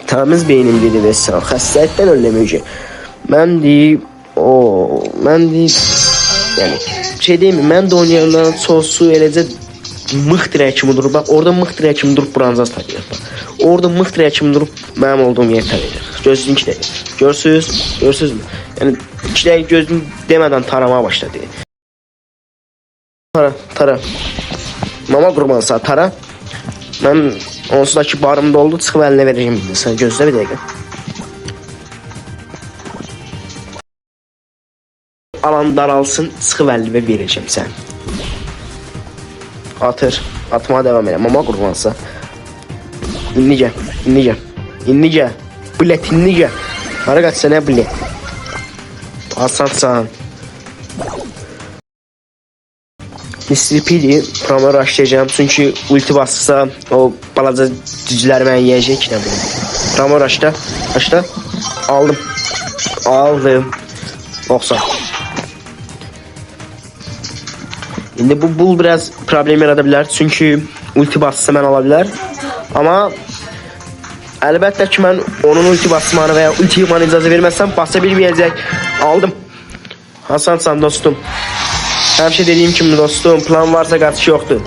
Temiz beynim dedi və sən xəstəlikdən ölməyəcək. Mən yəni şey deyim, mən də oynayandan sosu eləcə mıx dirək kimi durub. Bax, orada mıx dirək kimi durub bronzas tanıyır. Orada mıx dirək kimi durub mənim olduğum yer tanıyır. Gözünün 2 dəqiqə. Görsünüzmü? Yəni 2 dəqiqə gözünü demədən taramaya başladı. Tara. Mama qurbansa tara. Mən onsuz ki barım doldu, çıxıb əlinə verəcəm. Sən gözlə bir dəqiqə. Alan daralsın, çıxıb əlinə verəcəm sən. Atmağa devam elə. Mama qurbansa. İnnicə. Bilet innicə. Hara qaçsa nə bilet? Asansan. Mr. P'li promo rushlayacağım çünkü ulti basırsa o balaca cücülər məni yiyəcək ki, nə bilim. Promo rushla. Aldım. 90. İndi bu bul biraz problem yarada bilər çünkü ulti basırsa mən ala bilər. Amma əlbəttə ki mən onun ulti basmanı veya ulti yığmanı icazə verməzsəm basa bilməyəcək. Aldım. Hasansan dostum. Her şey dediğim gibi dostum, plan varsa kaçış yoktu.